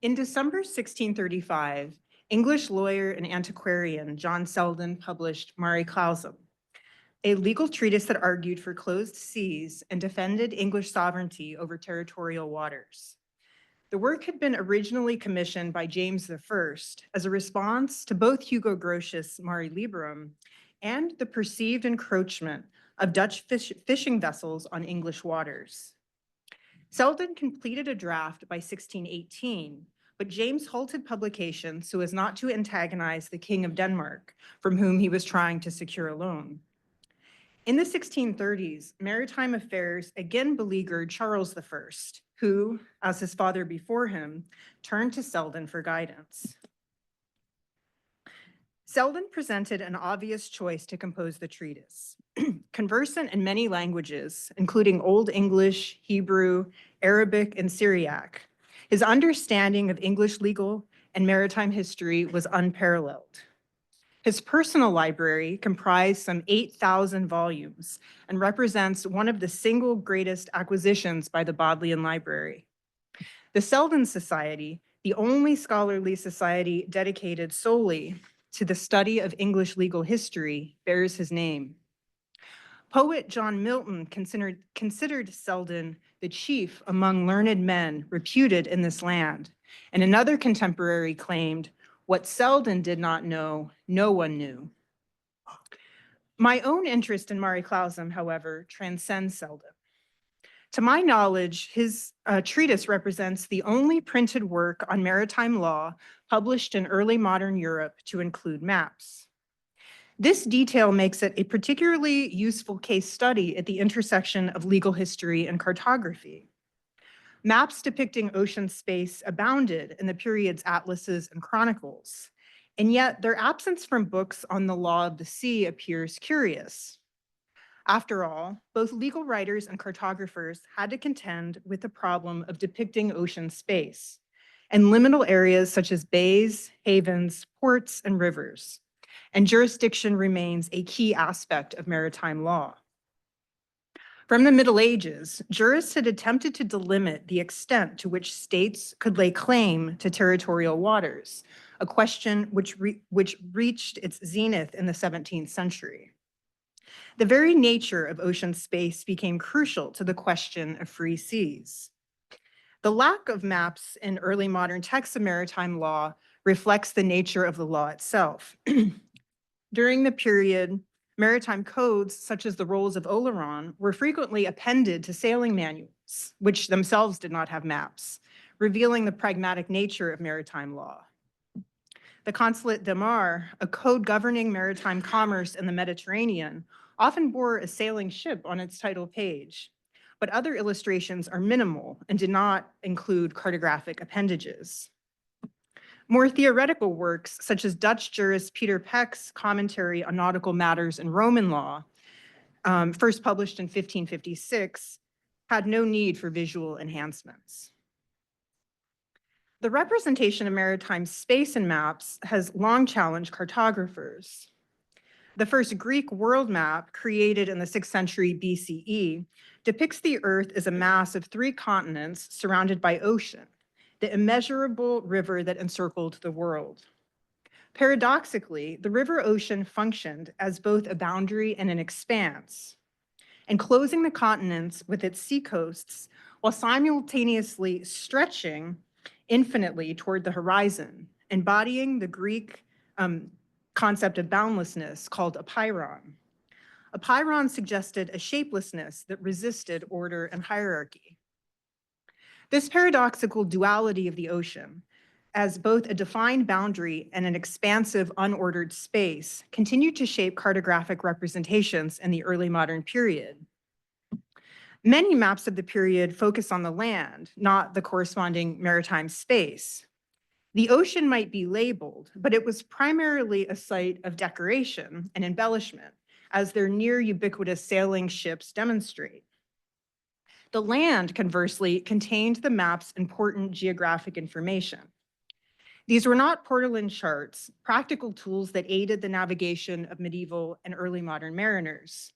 In December 1635, English lawyer and antiquarian John Selden published Mare Clausum, a legal treatise that argued for closed seas and defended English sovereignty over territorial waters. The work had been originally commissioned by James I as a response to both Hugo Grotius' Mare Liberum and the perceived encroachment of Dutch fishing vessels on English waters. Selden completed a draft by 1618, but James halted publication so as not to antagonize the King of Denmark, from whom he was trying to secure a loan. In the 1630s, maritime affairs again beleaguered Charles I, who, as his father before him, turned to Selden for guidance. Selden presented an obvious choice to compose the treatise. Conversant in many languages, including Old English, Hebrew, Arabic, and Syriac, his understanding of English legal and maritime history was unparalleled. His personal library comprised some 8,000 volumes and represents one of the single greatest acquisitions by the Bodleian Library. The Selden Society, the only scholarly society dedicated solely to the study of English legal history, bears his name. Poet John Milton considered Selden the chief among learned men reputed in this land, and another contemporary claimed, "What Selden did not know, no one knew." My own interest in Mare Clausum, however, transcends Selden. To my knowledge, his treatise represents the only printed work on maritime law published in early modern Europe to include maps. This detail makes it a particularly useful case study at the intersection of legal history and cartography. Maps depicting ocean space abounded in the period's atlases and chronicles, and yet their absence from books on the law of the sea appears curious. After all, both legal writers and cartographers had to contend with the problem of depicting ocean space and liminal areas such as bays, havens, ports, and rivers. And jurisdiction remains a key aspect of maritime law. From the Middle Ages, jurists had attempted to delimit the extent to which states could lay claim to territorial waters, a question which reached its zenith in the 17th century. The very nature of ocean space became crucial to the question of free seas. The lack of maps in early modern texts of maritime law reflects the nature of the law itself. During the period, maritime codes, such as the Rolls of Oleron, were frequently appended to sailing manuals, which themselves did not have maps, revealing the pragmatic nature of maritime law. The Consulat de Mar, a code governing maritime commerce in the Mediterranean, often bore a sailing ship on its title page, but other illustrations are minimal and did not include cartographic appendages. More theoretical works, such as Dutch jurist Peter Peck's commentary on nautical matters in Roman law, first published in 1556, had no need for visual enhancements. The representation of maritime space in maps has long challenged cartographers. The first Greek world map, created in the 6th century BCE, depicts the Earth as a mass of 3 continents surrounded by ocean, the immeasurable river that encircled the world. Paradoxically, the river ocean functioned as both a boundary and an expanse, enclosing the continents with its seacoasts while simultaneously stretching infinitely toward the horizon, embodying the Greek concept of boundlessness called apeiron. Apeiron suggested a shapelessness that resisted order and hierarchy. This paradoxical duality of the ocean, as both a defined boundary and an expansive, unordered space, continued to shape cartographic representations in the early modern period. Many maps of the period focus on the land, not the corresponding maritime space. The ocean might be labeled, but it was primarily a site of decoration and embellishment, as their near ubiquitous sailing ships demonstrate. The land, conversely, contained the map's important geographic information. These were not portolan charts, practical tools that aided the navigation of medieval and early modern mariners.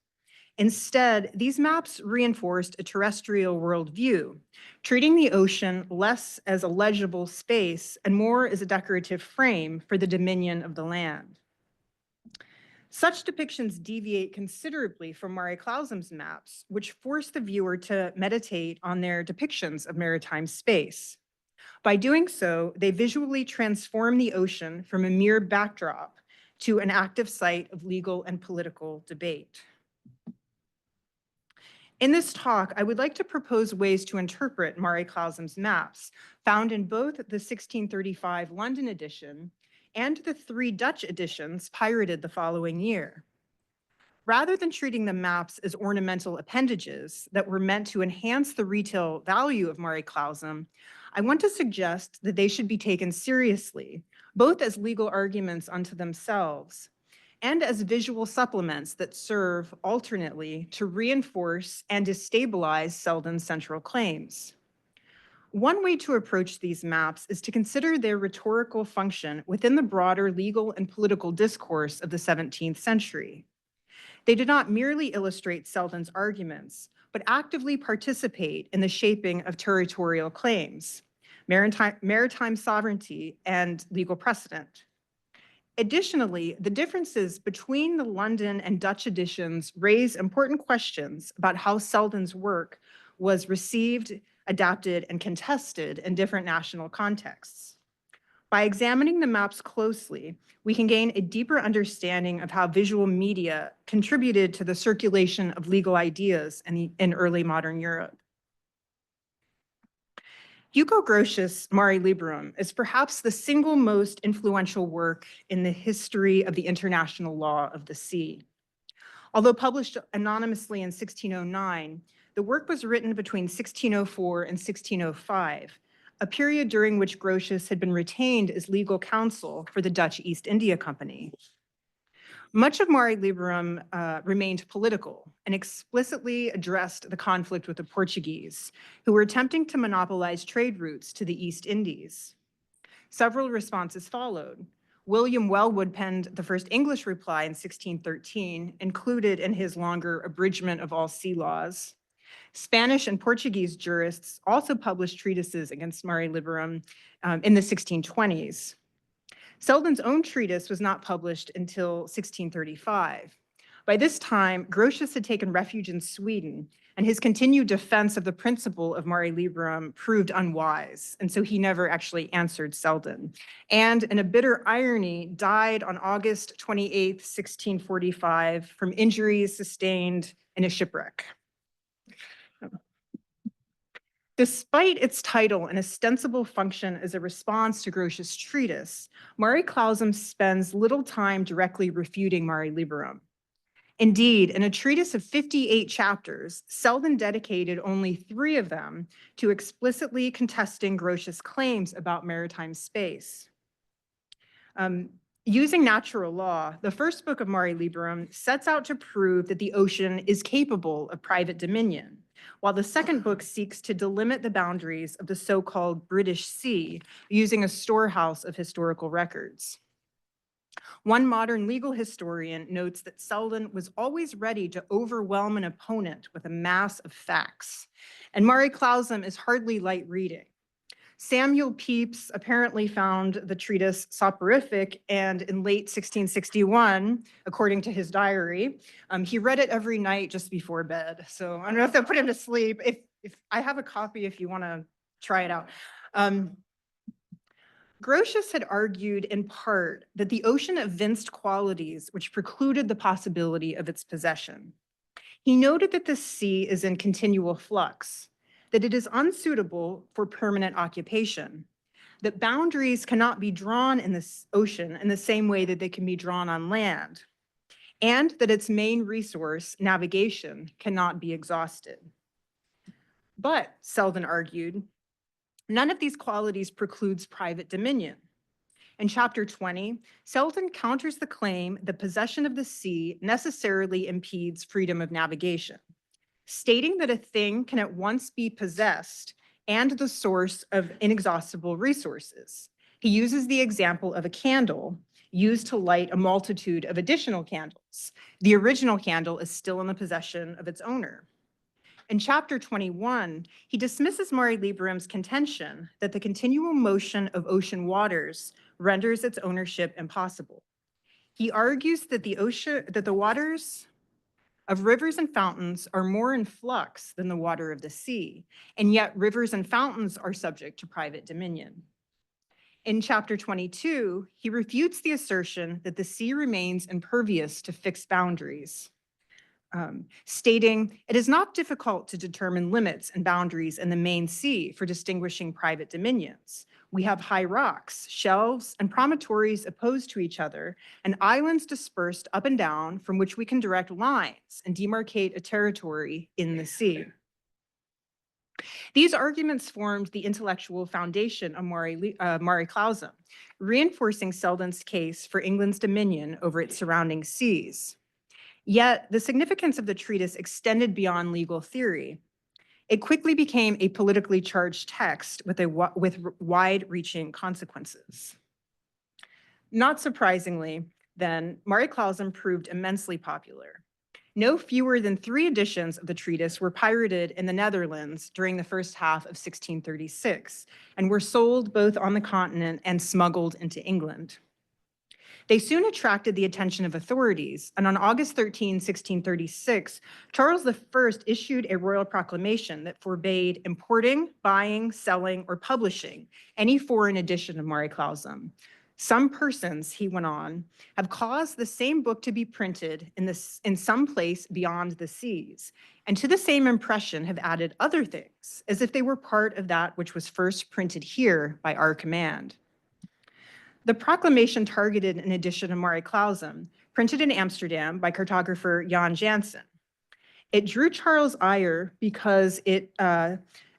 Instead, these maps reinforced a terrestrial worldview, treating the ocean less as a legible space and more as a decorative frame for the dominion of the land. Such depictions deviate considerably from Mare Clausum's maps, which force the viewer to meditate on their depictions of maritime space. By doing so, they visually transform the ocean from a mere backdrop to an active site of legal and political debate. In this talk, I would like to propose ways to interpret Mare Clausum's maps, found in both the 1635 London edition and the 3 Dutch editions pirated the following year. Rather than treating the maps as ornamental appendages that were meant to enhance the retail value of Mare Clausum, I want to suggest that they should be taken seriously, both as legal arguments unto themselves and as visual supplements that serve alternately to reinforce and destabilize Selden's central claims. One way to approach these maps is to consider their rhetorical function within the broader legal and political discourse of the 17th century. They did not merely illustrate Selden's arguments, but actively participate in the shaping of territorial claims, maritime sovereignty, and legal precedent. Additionally, the differences between the London and Dutch editions raise important questions about how Selden's work was received, adapted, and contested in different national contexts. By examining the maps closely, we can gain a deeper understanding of how visual media contributed to the circulation of legal ideas in early modern Europe. Hugo Grotius' Mare Liberum is perhaps the single most influential work in the history of the international law of the sea. Although published anonymously in 1609, the work was written between 1604 and 1605, a period during which Grotius had been retained as legal counsel for the Dutch East India Company. Much of Mare Liberum remained political and explicitly addressed the conflict with the Portuguese, who were attempting to monopolize trade routes to the East Indies. Several responses followed. William Wellwood penned the first English reply in 1613, included in his longer abridgment of all sea laws. Spanish and Portuguese jurists also published treatises against Mare Liberum in the 1620s. Selden's own treatise was not published until 1635. By this time, Grotius had taken refuge in Sweden, and his continued defense of the principle of Mare Liberum proved unwise, and so he never actually answered Selden. And in a bitter irony, died on August 28, 1645, from injuries sustained in a shipwreck. Despite its title and ostensible function as a response to Grotius' treatise, Mare Clausum spends little time directly refuting Mare Liberum. Indeed, in a treatise of 58 chapters, Selden dedicated only 3 of them to explicitly contesting Grotius' claims about maritime space. Using natural law, the first book of Mare Liberum sets out to prove that the ocean is capable of private dominion, while the second book seeks to delimit the boundaries of the so-called British Sea using a storehouse of historical records. One modern legal historian notes that Selden was always ready to overwhelm an opponent with a mass of facts, and Mare Clausum is hardly light reading. Samuel Pepys apparently found the treatise soporific, and in late 1661, according to his diary, he read it every night just before bed. So I don't know if that put him to sleep. If I have a copy, if you want to try it out. Grotius had argued in part that the ocean evinced qualities which precluded the possibility of its possession. He noted that the sea is in continual flux, that it is unsuitable for permanent occupation, that boundaries cannot be drawn in this ocean in the same way that they can be drawn on land, and that its main resource, navigation, cannot be exhausted. But, Selden argued, none of these qualities precludes private dominion. In chapter 20, Selden counters the claim that possession of the sea necessarily impedes freedom of navigation, stating that a thing can at once be possessed and the source of inexhaustible resources. He uses the example of a candle used to light a multitude of additional candles. The original candle is still in the possession of its owner. In chapter 21, he dismisses Mare Liberum's contention that the continual motion of ocean waters renders its ownership impossible. He argues that the waters of rivers and fountains are more in flux than the water of the sea, and yet rivers and fountains are subject to private dominion. In chapter 22, he refutes the assertion that the sea remains impervious to fixed boundaries, stating, "It is not difficult to determine limits and boundaries in the main sea for distinguishing private dominions. We have high rocks, shelves, and promontories opposed to each other, and islands dispersed up and down from which we can direct lines and demarcate a territory in the sea." These arguments formed the intellectual foundation of Mare Clausum, reinforcing Selden's case for England's dominion over its surrounding seas. Yet the significance of the treatise extended beyond legal theory. It quickly became a politically charged text with wide-reaching consequences. Not surprisingly, then, Mare Clausum proved immensely popular. No fewer than 3 editions of the treatise were pirated in the Netherlands during the first half of 1636 and were sold both on the continent and smuggled into England. They soon attracted the attention of authorities, and on August 13, 1636, Charles I issued a royal proclamation that forbade importing, buying, selling, or publishing any foreign edition of Mare Clausum. Some persons, he went on, have caused the same book to be printed in some place beyond the seas, and to the same impression have added other things, as if they were part of that which was first printed here by our command. The proclamation targeted an edition of Mare Clausum, printed in Amsterdam by cartographer Jan Janssen. It drew Charles' ire because it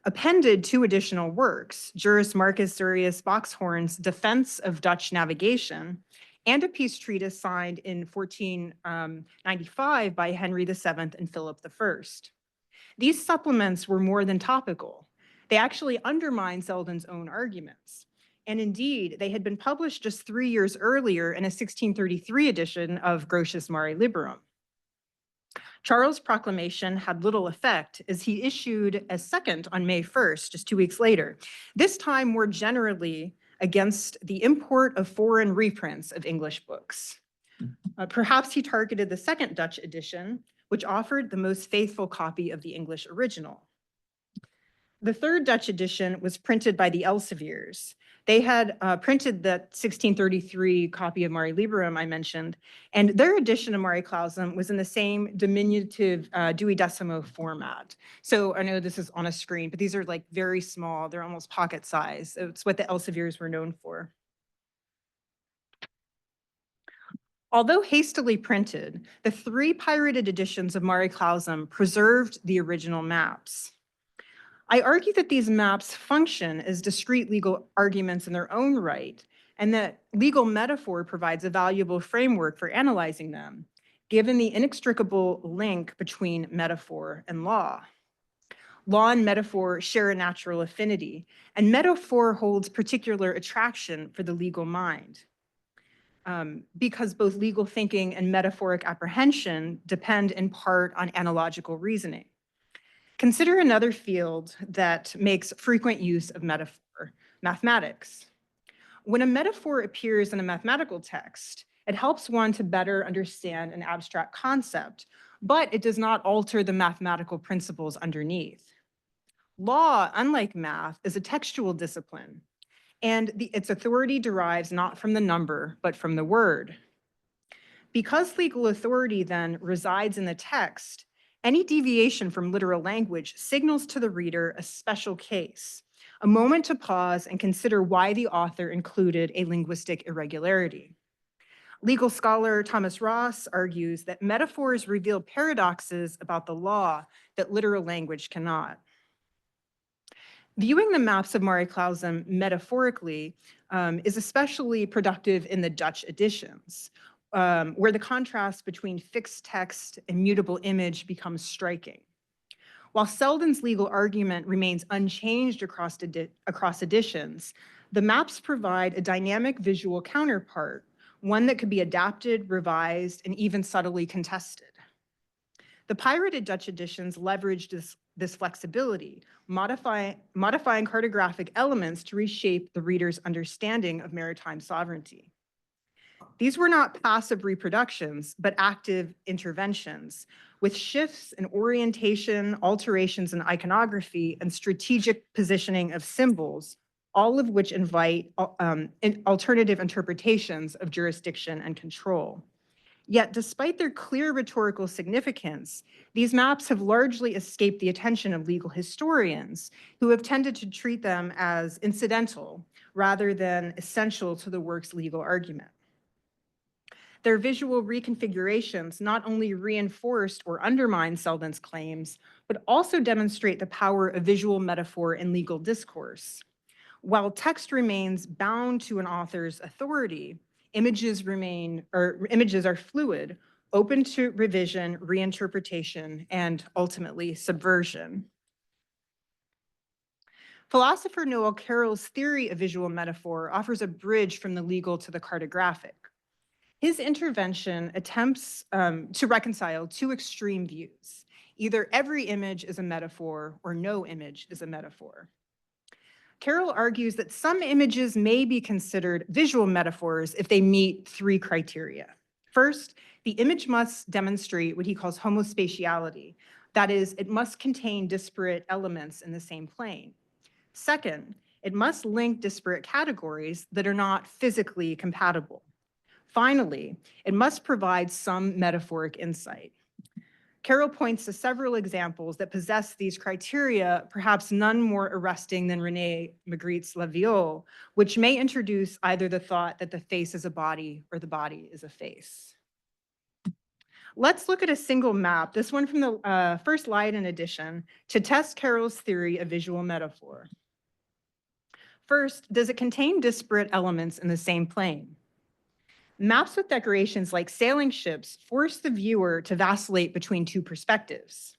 appended 2 additional works, jurist Marcus Aurelius Boxhorn's Defense of Dutch Navigation, and a peace treatise signed in 1495 by Henry VII and Philip I. These supplements were more than topical. They actually undermined Selden's own arguments. And indeed, they had been published just 3 years earlier in a 1633 edition of Grotius Mare Liberum. Charles' proclamation had little effect as he issued a second on May 1st, just 2 weeks later, this time more generally against the import of foreign reprints of English books. Perhaps he targeted the second Dutch edition, which offered the most faithful copy of the English original. The third Dutch edition was printed by the Elsevier's. They had printed that 1633 copy of Mare Liberum I mentioned, and their edition of Mare Clausum was in the same diminutive duodecimo format. So I know this is on a screen, but these are like very small. They're almost pocket size. It's what the Elsevier's were known for. Although hastily printed, the 3 pirated editions of Mare Clausum preserved the original maps. I argue that these maps function as discrete legal arguments in their own right, and that legal metaphor provides a valuable framework for analyzing them, given the inextricable link between metaphor and law. Law and metaphor share a natural affinity, and metaphor holds particular attraction for the legal mind, because both legal thinking and metaphoric apprehension depend in part on analogical reasoning. Consider another field that makes frequent use of metaphor, mathematics. When a metaphor appears in a mathematical text, it helps one to better understand an abstract concept, but it does not alter the mathematical principles underneath. Law, unlike math, is a textual discipline, and its authority derives not from the number, but from the word. Because legal authority then resides in the text, any deviation from literal language signals to the reader a special case, a moment to pause and consider why the author included a linguistic irregularity. Legal scholar Thomas Ross argues that metaphors reveal paradoxes about the law that literal language cannot. Viewing the maps of Mare Clausum metaphorically is especially productive in the Dutch editions, where the contrast between fixed text and mutable image becomes striking. While Selden's legal argument remains unchanged across editions, the maps provide a dynamic visual counterpart, one that could be adapted, revised, and even subtly contested. The pirated Dutch editions leveraged this flexibility, modifying cartographic elements to reshape the reader's understanding of maritime sovereignty. These were not passive reproductions, but active interventions, with shifts in orientation, alterations in iconography, and strategic positioning of symbols, all of which invite alternative interpretations of jurisdiction and control. Yet, despite their clear rhetorical significance, these maps have largely escaped the attention of legal historians, who have tended to treat them as incidental rather than essential to the work's legal argument. Their visual reconfigurations not only reinforced or undermined Selden's claims, but also demonstrate the power of visual metaphor in legal discourse. While text remains bound to an author's authority, images are fluid, open to revision, reinterpretation, and ultimately subversion. Philosopher Noel Carroll's theory of visual metaphor offers a bridge from the legal to the cartographic. His intervention attempts to reconcile two extreme views. Either every image is a metaphor or no image is a metaphor. Carroll argues that some images may be considered visual metaphors if they meet three criteria. First, the image must demonstrate what he calls homospatiality. That is, it must contain disparate elements in the same plane. Second, it must link disparate categories that are not physically compatible. Finally, it must provide some metaphoric insight. Carroll points to several examples that possess these criteria, perhaps none more arresting than René Magritte's La Viole, which may introduce either the thought that the face is a body or the body is a face. Let's look at a single map, this one from the first Leiden edition, to test Carroll's theory of visual metaphor. First, does it contain disparate elements in the same plane? Maps with decorations like sailing ships force the viewer to vacillate between two perspectives.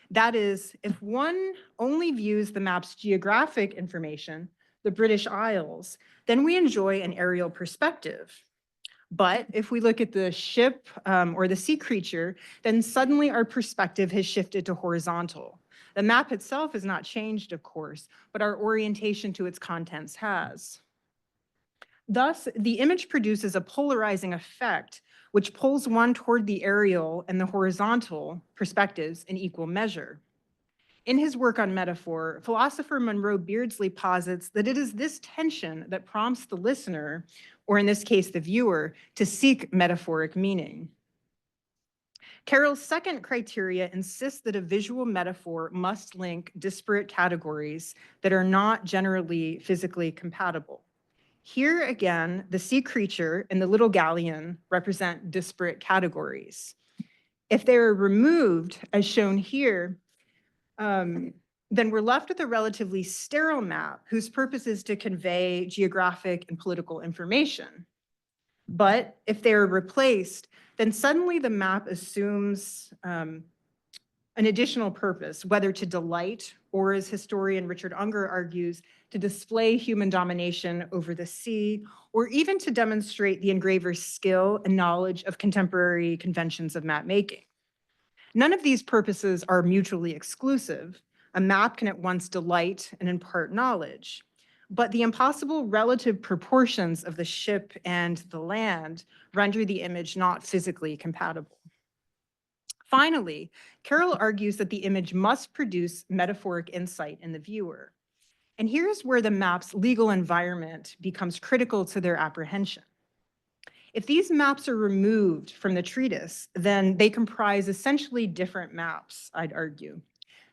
That is, if one only views the map's geographic information, the British Isles, then we enjoy an aerial perspective. But if we look at the ship or the sea creature, then suddenly our perspective has shifted to horizontal. The map itself has not changed, of course, but our orientation to its contents has. Thus, the image produces a polarizing effect, which pulls one toward the aerial and the horizontal perspectives in equal measure. In his work on metaphor, philosopher Monroe Beardsley posits that it is this tension that prompts the listener, or in this case, the viewer, to seek metaphoric meaning. Carroll's second criteria insists that a visual metaphor must link disparate categories that are not generally physically compatible. Here again, the sea creature and the little galleon represent disparate categories. If they are removed, as shown here, then we're left with a relatively sterile map whose purpose is to convey geographic and political information. But if they are replaced, then suddenly the map assumes an additional purpose, whether to delight or, as historian Richard Unger argues, to display human domination over the sea, or even to demonstrate the engraver's skill and knowledge of contemporary conventions of map making. None of these purposes are mutually exclusive. A map can at once delight and impart knowledge, but the impossible relative proportions of the ship and the land render the image not physically compatible. Finally, Carroll argues that the image must produce metaphoric insight in the viewer. And here's where the map's legal environment becomes critical to their apprehension. If these maps are removed from the treatise, then they comprise essentially different maps, I'd argue.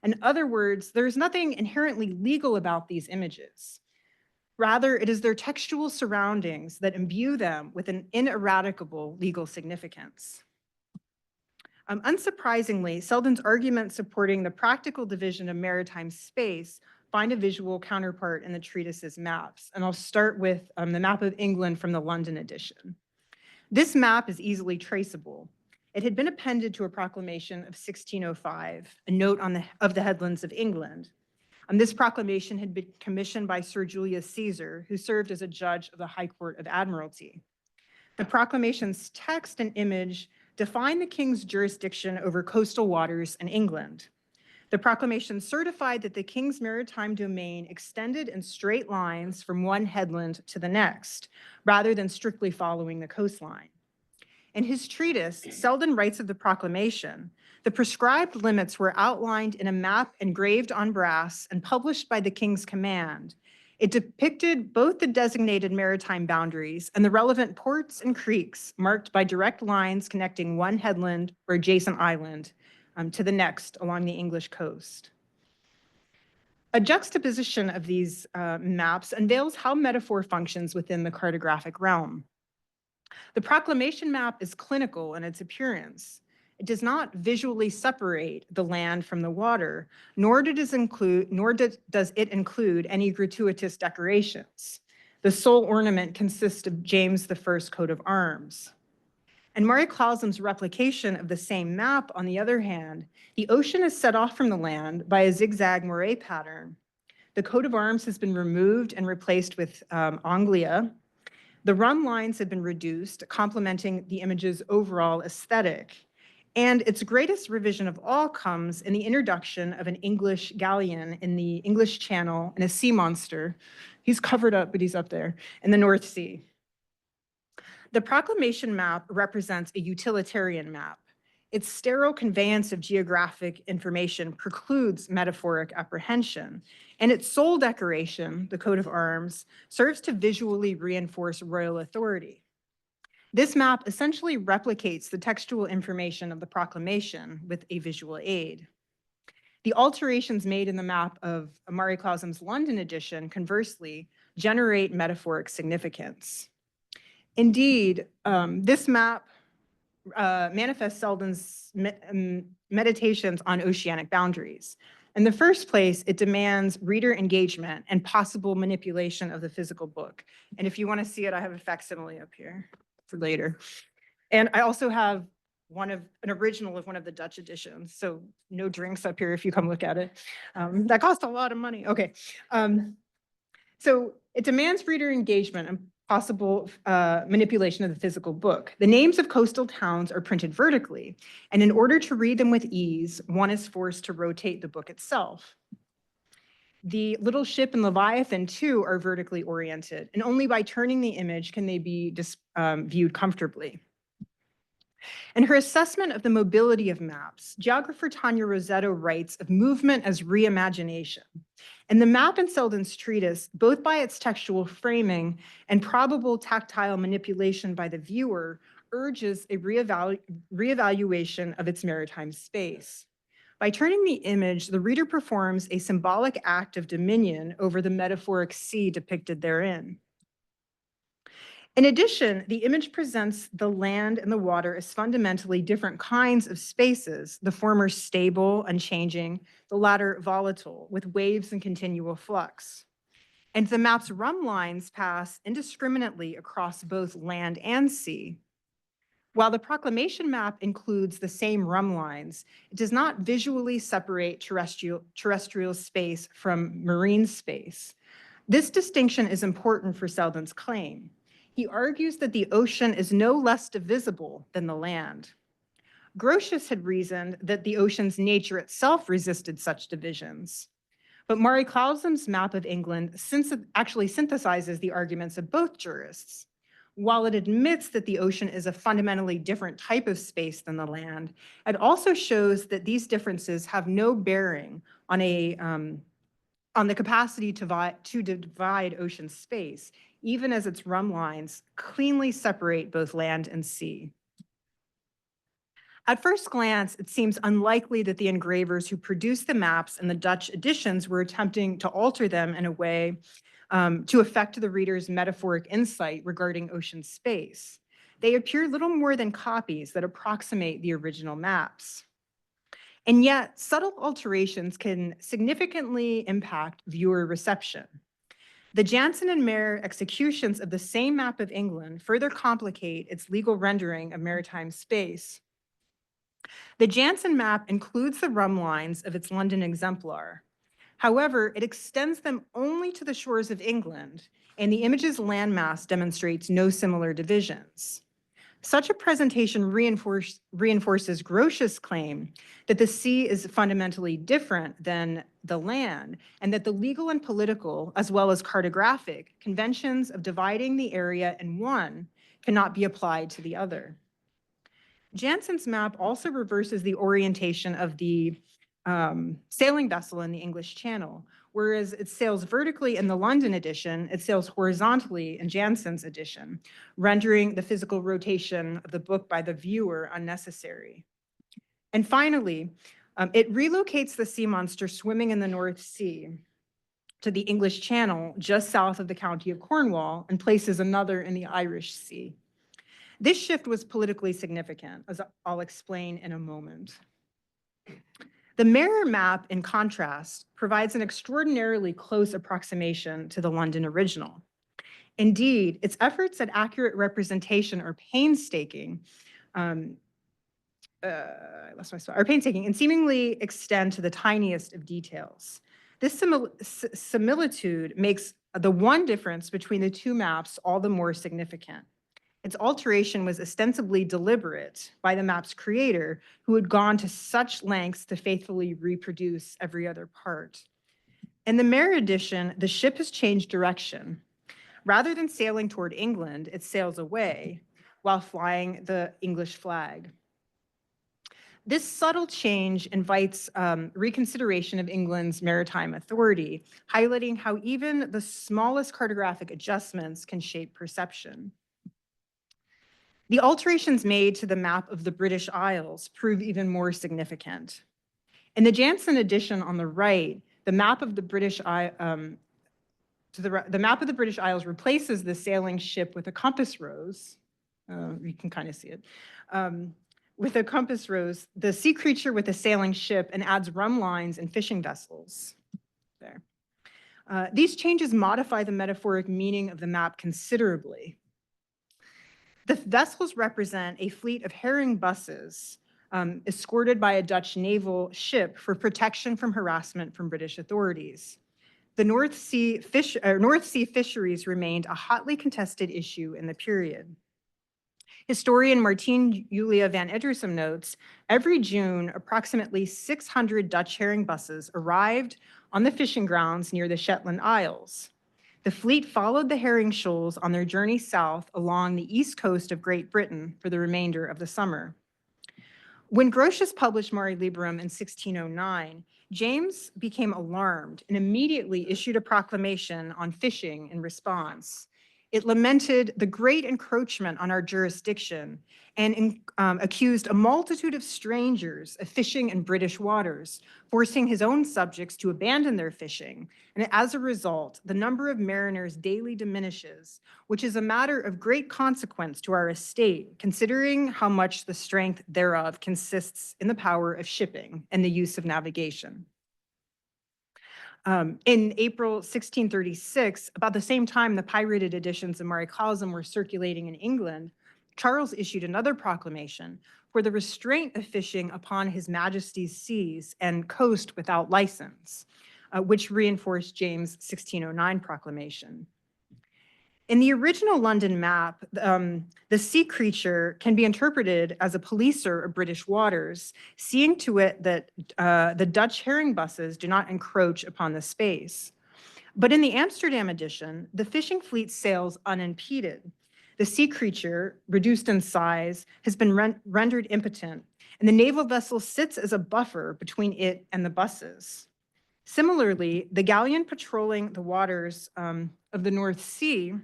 In other words, there's nothing inherently legal about these images. Rather, it is their textual surroundings that imbue them with an ineradicable legal significance. Unsurprisingly, Selden's arguments supporting the practical division of maritime space find a visual counterpart in the treatise's maps. And I'll start with the map of England from the London edition. This map is easily traceable. It had been appended to a proclamation of 1605, a note of the headlands of England. This proclamation had been commissioned by Sir Julius Caesar, who served as a judge of the High Court of Admiralty. The proclamation's text and image define the king's jurisdiction over coastal waters in England. The proclamation certified that the king's maritime domain extended in straight lines from one headland to the next, rather than strictly following the coastline. In his treatise, Selden writes of the proclamation, the prescribed limits were outlined in a map engraved on brass and published by the king's command. It depicted both the designated maritime boundaries and the relevant ports and creeks marked by direct lines connecting one headland or adjacent island to the next along the English coast. A juxtaposition of these maps unveils how metaphor functions within the cartographic realm. The proclamation map is clinical in its appearance. It does not visually separate the land from the water, nor does it include any gratuitous decorations. The sole ornament consists of James I's coat of arms. In Mare Clausum's replication of the same map, on the other hand, the ocean is set off from the land by a zigzag moray pattern. The coat of arms has been removed and replaced with anglia. The run lines have been reduced, complementing the image's overall aesthetic. And its greatest revision of all comes in the introduction of an English galleon in the English Channel and a sea monster. He's covered up, but he's up there, in the North Sea. The proclamation map represents a utilitarian map. Its sterile conveyance of geographic information precludes metaphoric apprehension, and its sole decoration, the coat of arms, serves to visually reinforce royal authority. This map essentially replicates the textual information of the proclamation with a visual aid. The alterations made in the map of Mare Clausum's London edition, conversely, generate metaphoric significance. Indeed, this map manifests Selden's meditations on oceanic boundaries. In the first place, it demands reader engagement and possible manipulation of the physical book. And if you want to see it, I have a facsimile up here for later. And I also have an original of one of the Dutch editions. So no drinks up here if you come look at it. That cost a lot of money. Okay. So it demands reader engagement and possible manipulation of the physical book. The names of coastal towns are printed vertically, and in order to read them with ease, one is forced to rotate the book itself. The little ship and Leviathan, too, are vertically oriented, and only by turning the image can they be viewed comfortably. In her assessment of the mobility of maps, geographer Tanya Rossetto writes of movement as reimagination. And the map in Selden's treatise, both by its textual framing and probable tactile manipulation by the viewer, urges a reevaluation of its maritime space. By turning the image, the reader performs a symbolic act of dominion over the metaphoric sea depicted therein. In addition, the image presents the land and the water as fundamentally different kinds of spaces, the former stable, unchanging, the latter volatile, with waves and continual flux. And the map's run lines pass indiscriminately across both land and sea. While the proclamation map includes the same run lines, it does not visually separate terrestrial space from marine space. This distinction is important for Selden's claim. He argues that the ocean is no less divisible than the land. Grotius had reasoned that the ocean's nature itself resisted such divisions. But Mare Clausum's map of England actually synthesizes the arguments of both jurists. While it admits that the ocean is a fundamentally different type of space than the land, it also shows that these differences have no bearing on the capacity to divide ocean space, even as its run lines cleanly separate both land and sea. At first glance, it seems unlikely that the engravers who produced the maps and the Dutch editions were attempting to alter them in a way to affect the reader's metaphoric insight regarding ocean space. They appear little more than copies that approximate the original maps. And yet, subtle alterations can significantly impact viewer reception. The Jansen and Mayer executions of the same map of England further complicate its legal rendering of maritime space. The Jansen map includes the run lines of its London exemplar. However, it extends them only to the shores of England, and the image's landmass demonstrates no similar divisions. Such a presentation reinforces Grotius' claim that the sea is fundamentally different than the land, and that the legal and political, as well as cartographic, conventions of dividing the area in one cannot be applied to the other. Jansen's map also reverses the orientation of the sailing vessel in the English Channel. Whereas it sails vertically in the London edition, it sails horizontally in Jansen's edition, rendering the physical rotation of the book by the viewer unnecessary. And finally, it relocates the sea monster swimming in the North Sea to the English Channel just south of the county of Cornwall and places another in the Irish Sea. This shift was politically significant, as I'll explain in a moment. The Mare map, in contrast, provides an extraordinarily close approximation to the London original. Indeed, its efforts at accurate representation are painstaking, and seemingly extend to the tiniest of details. This similitude makes the one difference between the two maps all the more significant. Its alteration was ostensibly deliberate by the map's creator, who had gone to such lengths to faithfully reproduce every other part. In the Mare edition, the ship has changed direction. Rather than sailing toward England, it sails away while flying the English flag. This subtle change invites reconsideration of England's maritime authority, highlighting how even the smallest cartographic adjustments can shape perception. The alterations made to the map of the British Isles prove even more significant. In the Jansen edition on the right, the map of the British Isles replaces the sailing ship with a compass rose. You can kind of see it. With a compass rose, the sea creature with a sailing ship, and adds rum lines and fishing vessels. There. These changes modify the metaphoric meaning of the map considerably. The vessels represent a fleet of herring busses escorted by a Dutch naval ship for protection from harassment from British authorities. The North Sea fisheries remained a hotly contested issue in the period. Historian Martien Julia van Eddersum notes, every June, approximately 600 Dutch herring busses arrived on the fishing grounds near the Shetland Isles. The fleet followed the herring shoals on their journey south along the east coast of Great Britain for the remainder of the summer. When Grotius published Mare Liberum in 1609, James became alarmed and immediately issued a proclamation on fishing in response. It lamented the great encroachment on our jurisdiction and accused a multitude of strangers of fishing in British waters, forcing his own subjects to abandon their fishing. And as a result, the number of mariners daily diminishes, which is a matter of great consequence to our estate, considering how much the strength thereof consists in the power of shipping and the use of navigation. In April 1636, about the same time the pirated editions of Mare Clausum were circulating in England, Charles issued another proclamation for the restraint of fishing upon His Majesty's seas and coast without license, which reinforced James' 1609 proclamation. In the original London map, the sea creature can be interpreted as a policer of British waters, seeing to it that the Dutch herring busses do not encroach upon the space. But in the Amsterdam edition, the fishing fleet sails unimpeded. The sea creature, reduced in size, has been rendered impotent, and the naval vessel sits as a buffer between it and the busses. Similarly, the galleon patrolling the waters of the North Sea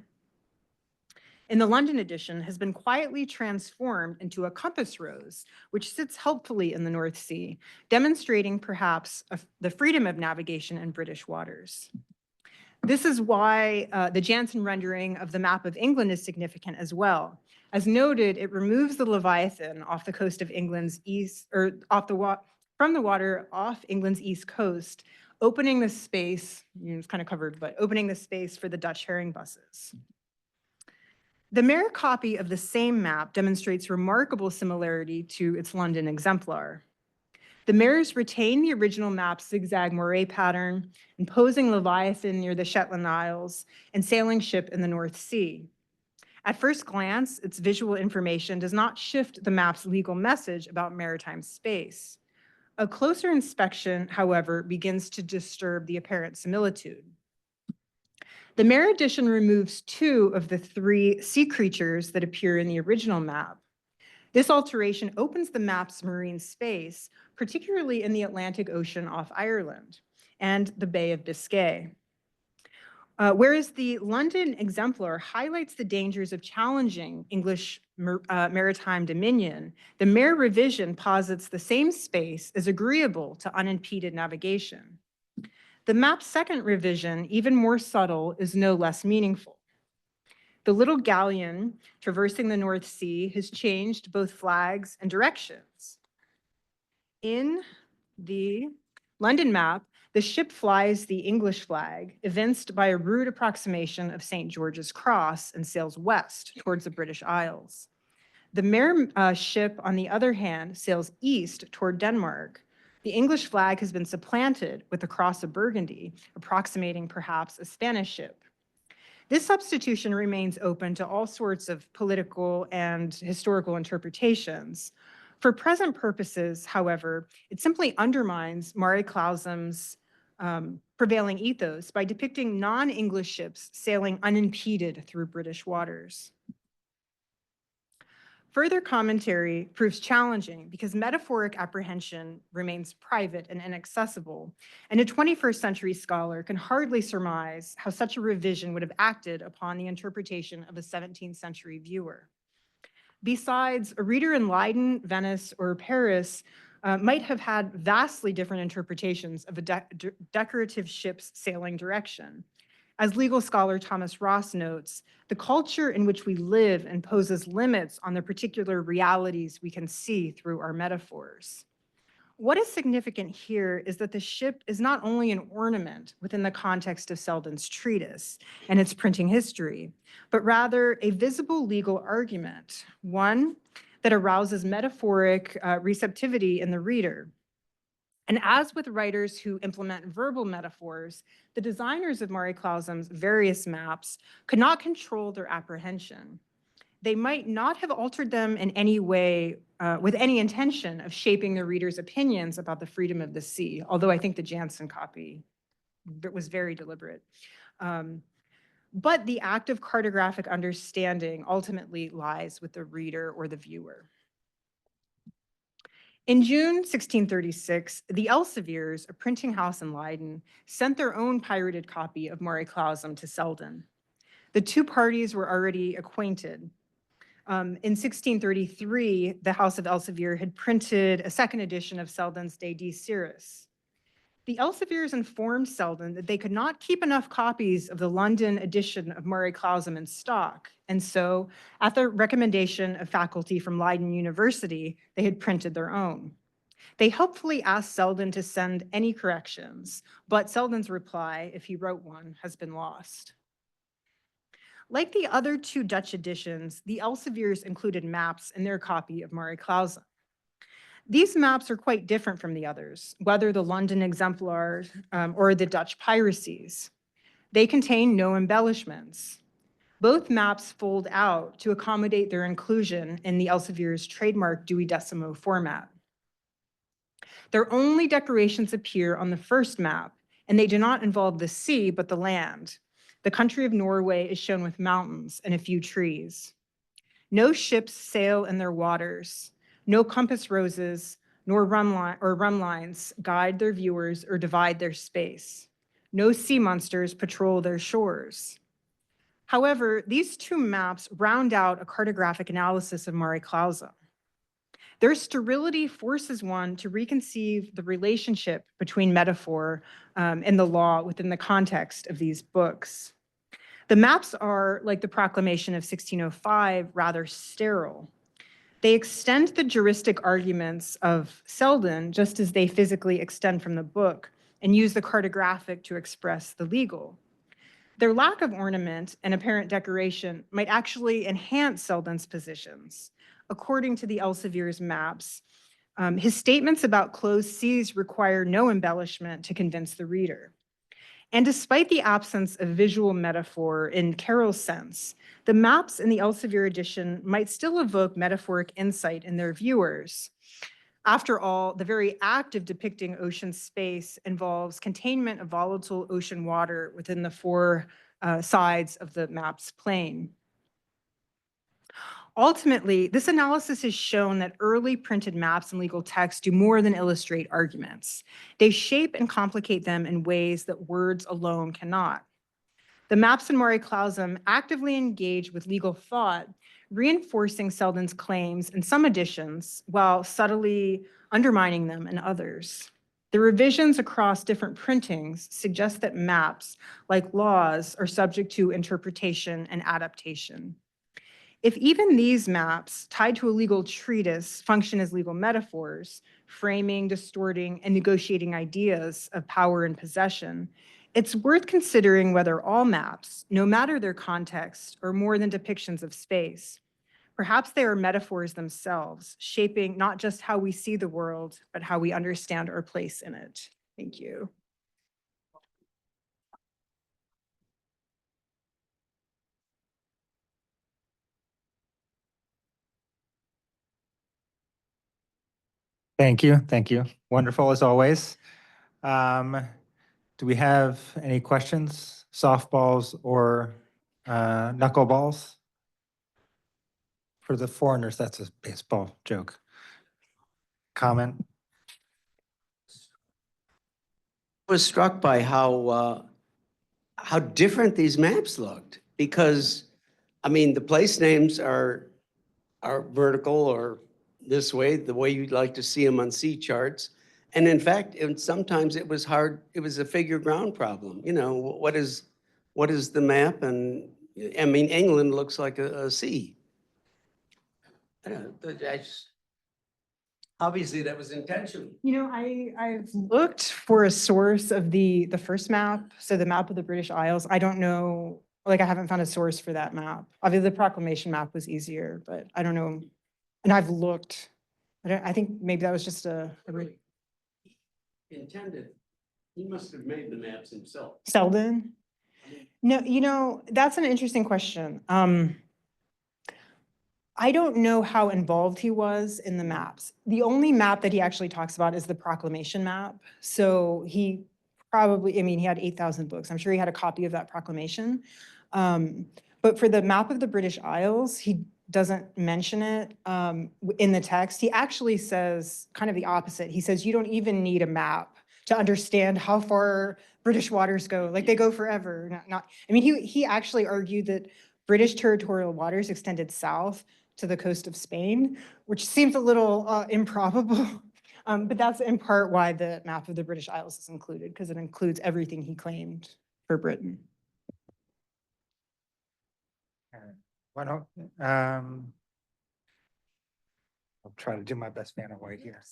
in the London edition has been quietly transformed into a compass rose, which sits helpfully in the North Sea, demonstrating perhaps the freedom of navigation in British waters. This is why the Jansen rendering of the map of England is significant as well. As noted, it removes the Leviathan off the coast of England's east, or from the water off England's east coast, opening the space, it's kind of covered, but opening the space for the Dutch herring busses. The Mare copy of the same map demonstrates remarkable similarity to its London exemplar. The Mares retain the original map's zigzag moray pattern, imposing Leviathan near the Shetland Isles and sailing ship in the North Sea. At first glance, its visual information does not shift the map's legal message about maritime space. A closer inspection, however, begins to disturb the apparent similitude. The Mare edition removes 2 of the 3 sea creatures that appear in the original map. This alteration opens the map's marine space, particularly in the Atlantic Ocean off Ireland and the Bay of Biscay. Whereas the London exemplar highlights the dangers of challenging English maritime dominion, the Mare revision posits the same space as agreeable to unimpeded navigation. The map's second revision, even more subtle, is no less meaningful. The little galleon traversing the North Sea has changed both flags and directions. In the London map, the ship flies the English flag, evinced by a rude approximation of St. George's Cross, and sails west towards the British Isles. The Mare ship, on the other hand, sails east toward Denmark. The English flag has been supplanted with the Cross of Burgundy, approximating perhaps a Spanish ship. This substitution remains open to all sorts of political and historical interpretations. For present purposes, however, it simply undermines Mare Clausum's prevailing ethos by depicting non-English ships sailing unimpeded through British waters. Further commentary proves challenging because metaphoric apprehension remains private and inaccessible, and a 21st century scholar can hardly surmise how such a revision would have acted upon the interpretation of a 17th century viewer. Besides, a reader in Leiden, Venice, or Paris might have had vastly different interpretations of a decorative ship's sailing direction. As legal scholar Thomas Ross notes, the culture in which we live imposes limits on the particular realities we can see through our metaphors. What is significant here is that the ship is not only an ornament within the context of Selden's treatise and its printing history, but rather a visible legal argument, one that arouses metaphoric receptivity in the reader. And as with writers who implement verbal metaphors, the designers of Mare Clausum's various maps could not control their apprehension. They might not have altered them in any way with any intention of shaping the reader's opinions about the freedom of the sea, although I think the Jansen copy was very deliberate. But the act of cartographic understanding ultimately lies with the reader or the viewer. In June 1636, the Elseviers, a printing house in Leiden, sent their own pirated copy of Mare Clausum to Selden. The two parties were already acquainted. In 1633, the House of Elsevier had printed a second edition of Selden's De Jurist. The Elseviers informed Selden that they could not keep enough copies of the London edition of Mare Clausum in stock, and so, at the recommendation of faculty from Leiden University, they had printed their own. They helpfully asked Selden to send any corrections, but Selden's reply, if he wrote one, has been lost. Like the other two Dutch editions, the Elseviers included maps in their copy of Mare Clausum. These maps are quite different from the others, whether the London exemplar or the Dutch piracies. They contain no embellishments. Both maps fold out to accommodate their inclusion in the Elsevier's trademark duodecimo format. Their only decorations appear on the first map, and they do not involve the sea, but the land. The country of Norway is shown with mountains and a few trees. No ships sail in their waters. No compass roses nor rum lines guide their viewers or divide their space. No sea monsters patrol their shores. However, these two maps round out a cartographic analysis of Mare Clausum. Their sterility forces one to reconceive the relationship between metaphor and the law within the context of these books. The maps are, like the proclamation of 1605, rather sterile. They extend the juristic arguments of Selden just as they physically extend from the book and use the cartographic to express the legal. Their lack of ornament and apparent decoration might actually enhance Selden's positions. According to the Elsevier's maps, his statements about closed seas require no embellishment to convince the reader. And despite the absence of visual metaphor in Carroll's sense, the maps in the Elsevier edition might still evoke metaphoric insight in their viewers. After all, the very act of depicting ocean space involves containment of volatile ocean water within the four sides of the map's plane. Ultimately, this analysis has shown that early printed maps and legal texts do more than illustrate arguments. They shape and complicate them in ways that words alone cannot. The maps in Mare Clausum actively engage with legal thought, reinforcing Selden's claims in some editions while subtly undermining them in others. The revisions across different printings suggest that maps, like laws, are subject to interpretation and adaptation. If even these maps, tied to a legal treatise, function as legal metaphors, framing, distorting, and negotiating ideas of power and possession, it's worth considering whether all maps, no matter their context, are more than depictions of space. Perhaps they are metaphors themselves, shaping not just how we see the world, but how we understand our place in it. Thank you. Thank you. Thank you. Wonderful as always. Do we have any questions, softballs or knuckleballs? For the foreigners, that's a baseball joke. Comment? I was struck by how different these maps looked, because, I mean, the place names are vertical or this way, the way you'd like to see them on sea charts. And in fact, sometimes it was hard, it was a figure ground problem. You know, what is the map? And I mean, England looks like a sea. I don't know, obviously that was intentional. You know, I've looked for a source of the first map, so the map of the British Isles. I don't know, like I haven't found a source for that map. Obviously, the proclamation map was easier, but I don't know. And I've looked. I think maybe that was just a Intended. He must have made the maps himself. Selden. No, you know, that's an interesting question. I don't know how involved he was in the maps. The only map that he actually talks about is the proclamation map. So he probably, I mean, he had 8,000 books. I'm sure he had a copy of that proclamation. But for the map of the British Isles, he doesn't mention it in the text. He actually says kind of the opposite. He says, you don't even need a map to understand how far British waters go. Like they go forever. I mean, he actually argued that British territorial waters extended south to the coast of Spain, which seems a little improbable. But that's in part why the map of the British Isles is included, because it includes everything he claimed for Britain. Why don't, I'll try to do my best Vanna White here.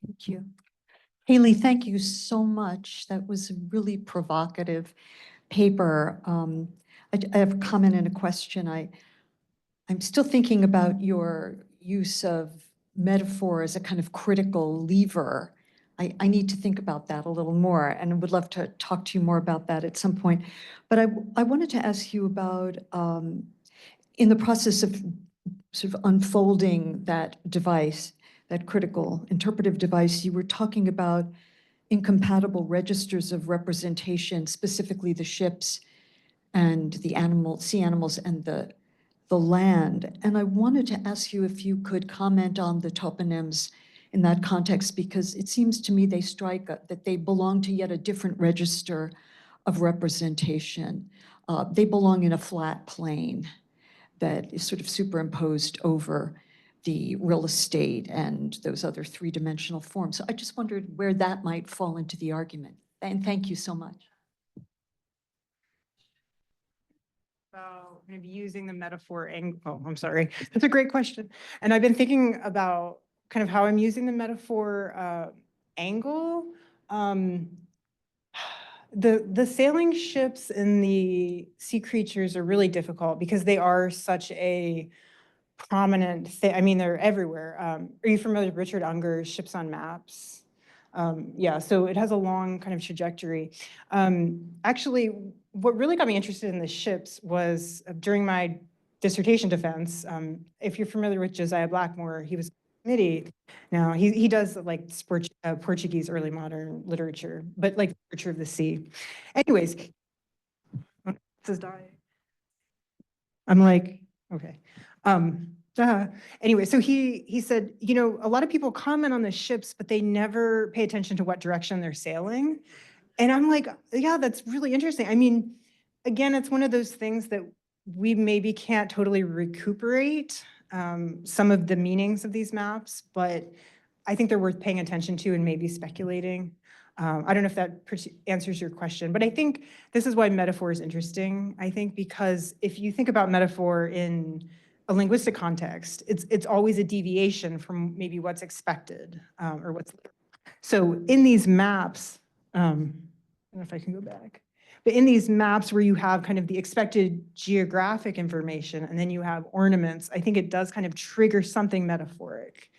Thank you. Haley, thank you so much. That was a really provocative paper. I have a comment and a question. I'm still thinking about your use of metaphor as a kind of critical lever. I need to think about that a little more, and I would love to talk to you more about that at some point. But I wanted to ask you about, in the process of sort of unfolding that device, that critical interpretive device, you were talking about incompatible registers of representation, specifically the ships and the sea animals and the land. And I wanted to ask you if you could comment on the toponyms in that context, because it seems to me they strike that they belong to yet a different register of representation. They belong in a flat plane that is sort of superimposed over the real estate and those other three-dimensional forms. So I just wondered where that might fall into the argument. And thank you so much. About kind of using the metaphor oh, I'm sorry. That's a great question. And I've been thinking about kind of how I'm using the metaphor angle. The sailing ships and the sea creatures are really difficult because they are such a prominent thing. I mean, they're everywhere. Are you familiar with Richard Unger's Ships on Maps? Yeah, so it has a long kind of trajectory. Actually, what really got me interested in the ships was during my dissertation defense. If you're familiar with Josiah Blackmore, he was committee. Now, he does like Portuguese early modern literature, but like literature of the sea. Anyways, this is dying. I'm like, okay. Anyway, so he said, you know, a lot of people comment on the ships, but they never pay attention to what direction they're sailing. And I'm like, yeah, that's really interesting. I mean, again, it's one of those things that we maybe can't totally recuperate some of the meanings of these maps, but I think they're worth paying attention to and maybe speculating. I don't know if that answers your question, but I think this is why metaphor is interesting. I think because if you think about metaphor in a linguistic context, it's always a deviation from maybe what's expected or what's. So in these maps, I don't know if I can go back, but in these maps where you have kind of the expected geographic information and then you have ornaments, I think it does kind of trigger something metaphoric.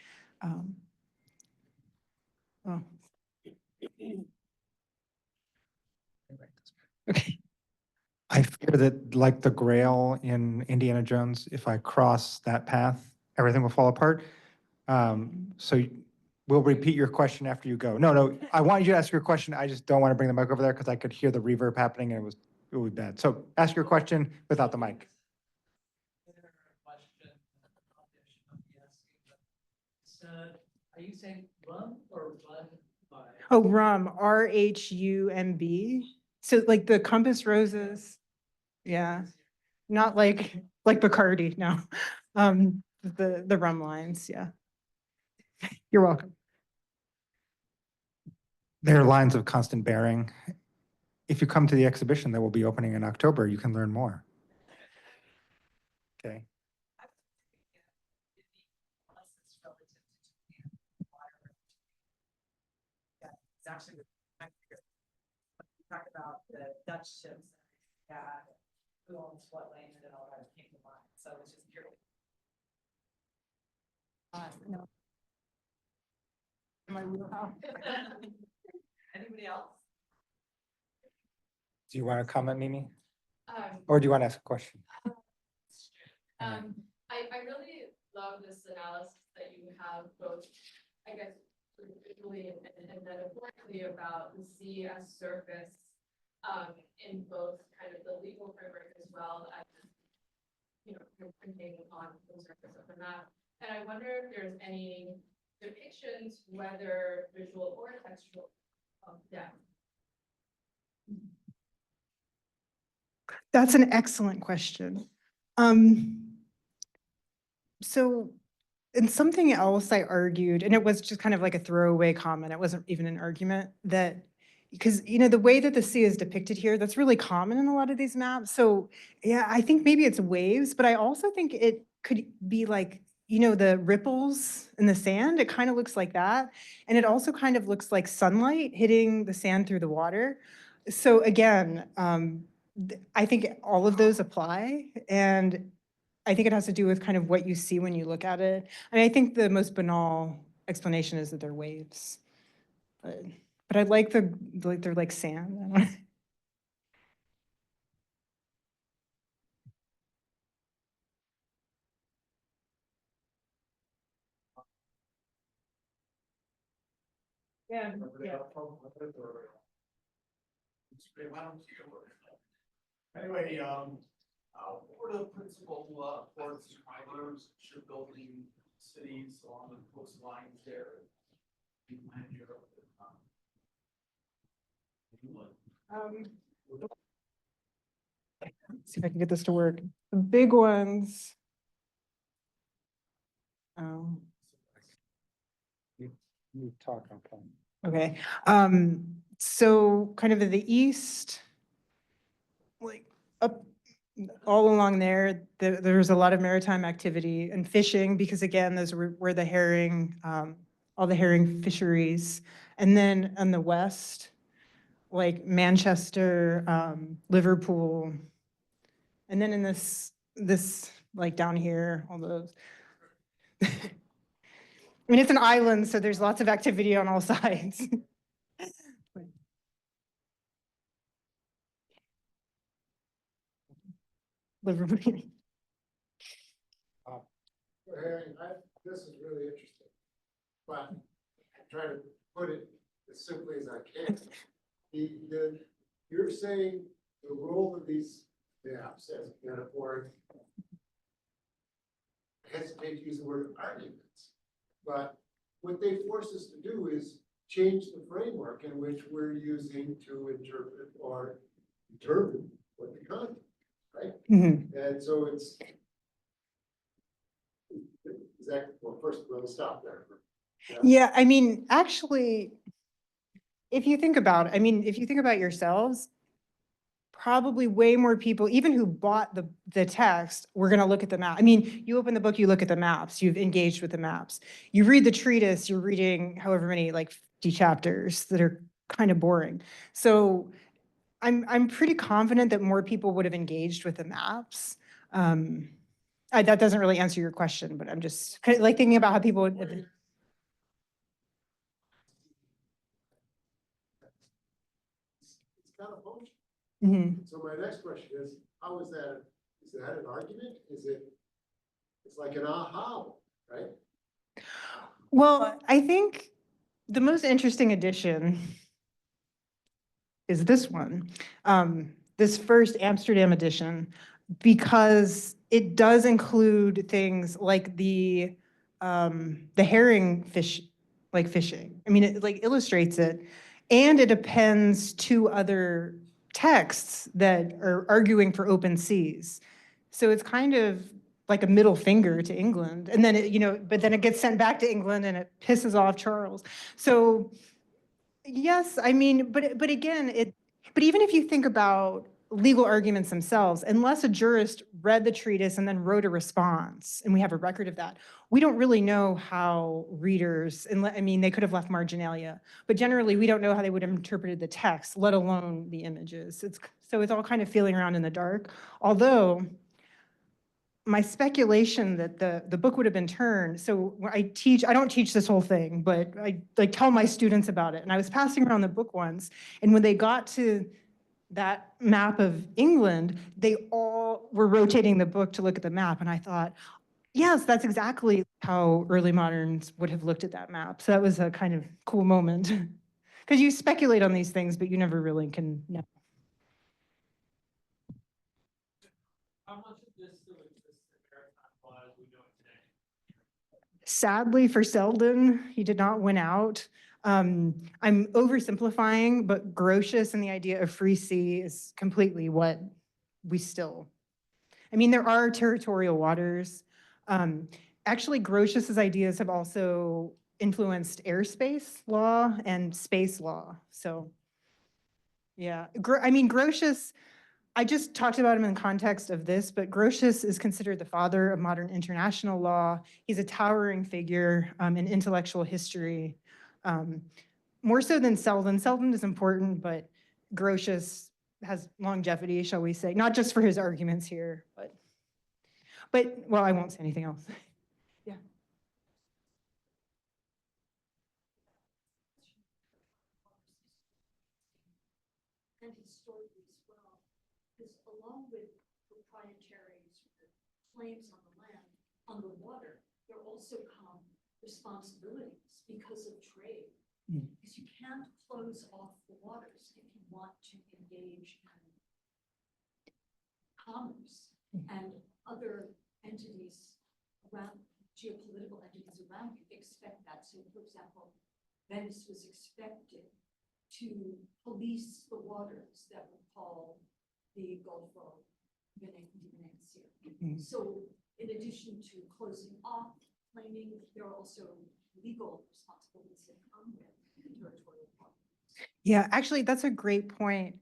Oh. Okay. I fear that like the Grail in Indiana Jones, if I cross that path, everything will fall apart. So we'll repeat your question after you go. No, I want you to ask your question. I just don't want to bring the mic over there because I could hear the reverb happening and it would be bad. So ask your question without the mic. Are you saying rum or run by? Oh, rum, RHUMB. So like the compass roses. Yeah, not like Bacardi, no. The rum lines, yeah. You're welcome. There are lines of constant bearing. If you come to the exhibition that will be opening in October, you can learn more. Okay. It's actually talk about the Dutch ships that had who owns what land and all that came to mind. So it's just purely. No. My wheelhouse. Anybody else? Do you want to comment, Mimi? Um, Or do you want to ask a question? I really love this analysis that you have both, I guess, visually and metaphorically about the sea as surface, in both kind of the legal framework as well as, you know, printing on the surface of the map. And I wonder if there's any depictions, whether visual or textual, of depth. That's an excellent question. So, and something else I argued, and it was just kind of like a throwaway comment, it wasn't even an argument, that because, you know, the way that the sea is depicted here, that's really common in a lot of these maps. So yeah, I think maybe it's waves, but I also think it could be like, you know, the ripples in the sand, it kind of looks like that. And it also kind of looks like sunlight hitting the sand through the water. So again, I think all of those apply. And I think it has to do with kind of what you see when you look at it. I mean, I think the most banal explanation is that they're waves. But I like they're like sand. I don't know. Yeah. Anyway, what are the principal ports, travelers, shipbuilding cities along the coastlines there? England, Europe, England. See if I can get this to work. The big ones. You talk, okay. Okay. So kind of in the east, like up all along there, there's a lot of maritime activity and fishing because again, those were where the herring, all the herring fisheries. And then on the west, like Manchester, Liverpool. And then in this like down here, all those. mean, it's an island, so there's lots of activity on all sides. Liverpool. Harry, this is really interesting, but I'm trying to put it as simply as I can. You're saying the role of these maps as metaphor, I hesitate to use the word arguments, but what they force us to do is change the framework in which we're using to interpret or determine what the content, right? Mhm. And so it's, well, first, we'll stop there. Yeah, I mean, actually, if you think about it, I mean, if you think about yourselves, probably way more people, even who bought the text, were going to look at the map. I mean, you open the book, you look at the maps, you've engaged with the maps. You read the treatise, you're reading however many, like 50 chapters that are kind of boring. So I'm pretty confident that more people would have engaged with the maps. That doesn't really answer your question, but I'm just kind of like thinking about how people would. It's kind of functional. Mhm. So my next question is, how is that an argument? It's like an aha, right? Well, I think the most interesting addition is this one, this first Amsterdam edition, because it does include things like the herring fish, like fishing. I mean, it like illustrates it, and it appends two other texts that are arguing for open seas. So it's kind of like a middle finger to England, and then but then it gets sent back to England, and it pisses off Charles. So yes, I mean, but again, but even if you think about legal arguments themselves, unless a jurist read the treatise and then wrote a response, and we have a record of that, we don't really know how readers, I mean, they could have left marginalia, but generally we don't know how they would have interpreted the text, let alone the images. So it's all kind of feeling around in the dark. Although my speculation that the book would have been turned, so I don't teach this whole thing, but I like tell my students about it. And I was passing around the book once, and when they got to that map of England, they all were rotating the book to look at the map. And I thought, yes, that's exactly how early moderns would have looked at that map. So that was a kind of cool moment. Because you speculate on these things, but you never really can know. How much of this still exists in maritime law as we know it today? Sadly for Selden, he did not win out. I'm oversimplifying, but Grotius and the idea of free sea is completely what we still, I mean, there are territorial waters. Actually, Grotius's ideas have also influenced airspace law and space law. So yeah, I mean, Grotius, I just talked about him in the context of this, but Grotius is considered the father of modern international law. He's a towering figure in intellectual history, more so than Selden. Selden is important, but Grotius has longevity, shall we say, not just for his arguments here, but well, I won't say anything else. Yeah. And historically as well, because along with proprietary claims on the land, on the water, there also come responsibilities because of trade. Because you can't close off the waters if you want to engage in commerce and other entities around, geopolitical entities around you expect that. So for example, Venice was expected to police the waters that would call the Gulf of Venezia. So in addition to closing off, claiming, there are also legal responsibilities that come with territorial waters. Yeah, actually, that's a great point.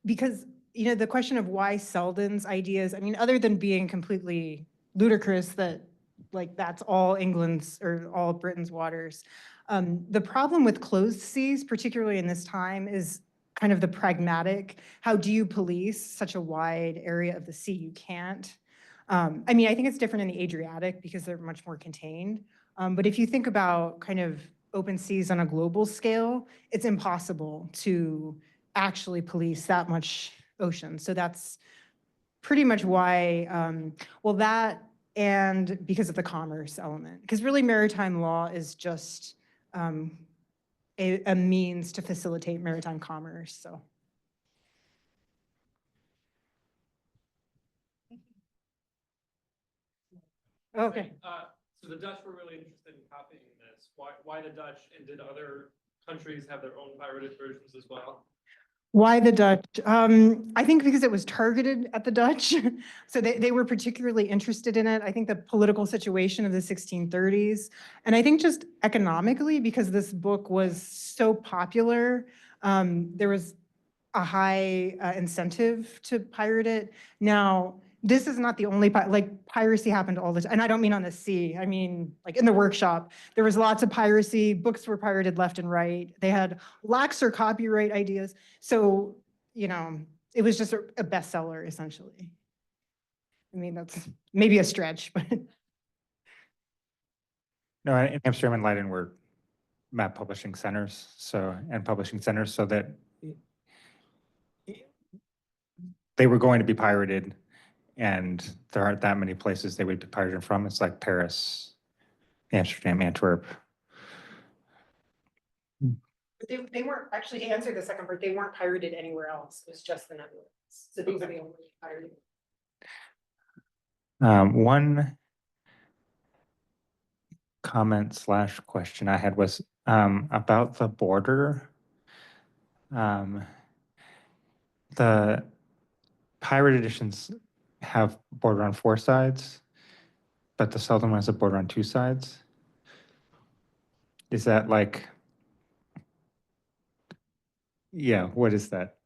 Because, the question of why Selden's ideas, I mean, other than being completely ludicrous that like that's all England's or all Britain's waters. The problem with closed seas, particularly in this time, is kind of the pragmatic, how do you police such a wide area of the sea? You can't. I mean, I think it's different in the Adriatic because they're much more contained. But if you think about kind of open seas on a global scale, it's impossible to actually police that much ocean. So that's pretty much why, well, that and because of the commerce element, because really maritime law is just a means to facilitate maritime commerce, so. Okay. So the Dutch were really interested in copying this. Why the Dutch, and did other countries have their own pirated versions as well? Why the Dutch? I think because it was targeted at the Dutch. So they were particularly interested in it. I think the political situation of the 1630s. And I think just economically, because this book was so popular, there was a high incentive to pirate it. Now, this is not the only, like piracy happened all the time. And I don't mean on the sea. I mean, like in the workshop, there was lots of piracy. Books were pirated left and right. They had laxer copyright ideas. So, you know, it was just a bestseller essentially. I mean, that's maybe a stretch, but No, in Amsterdam and Leiden were map publishing centers, and publishing centers, so that they were going to be pirated, and there aren't that many places they would be pirated from. It's like Paris, Amsterdam, Antwerp. they weren't, actually to answer the second part, they weren't pirated anywhere else. It was just the Netherlands. So these are the only pirated. One comment / question I had was about the border. The pirate editions have border on 4 sides, but the Selden one has a border on 2 sides. Is that like, yeah, what is that?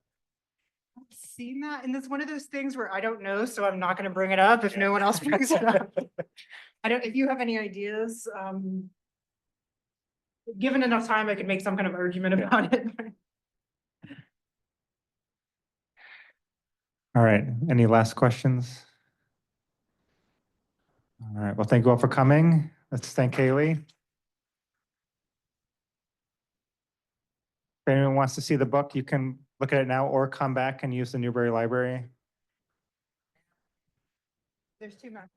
I've seen that, and it's one of those things where I don't know, so I'm not gonna bring it up if no one else brings it up. I don't, if you have any ideas, given enough time, I could make some kind of argument about it. All right, any last questions? All right, well, thank you all for coming. Let's thank Haley. If anyone wants to see the book, you can look at it now or come back and use the Newberry Library. There's 2 maps.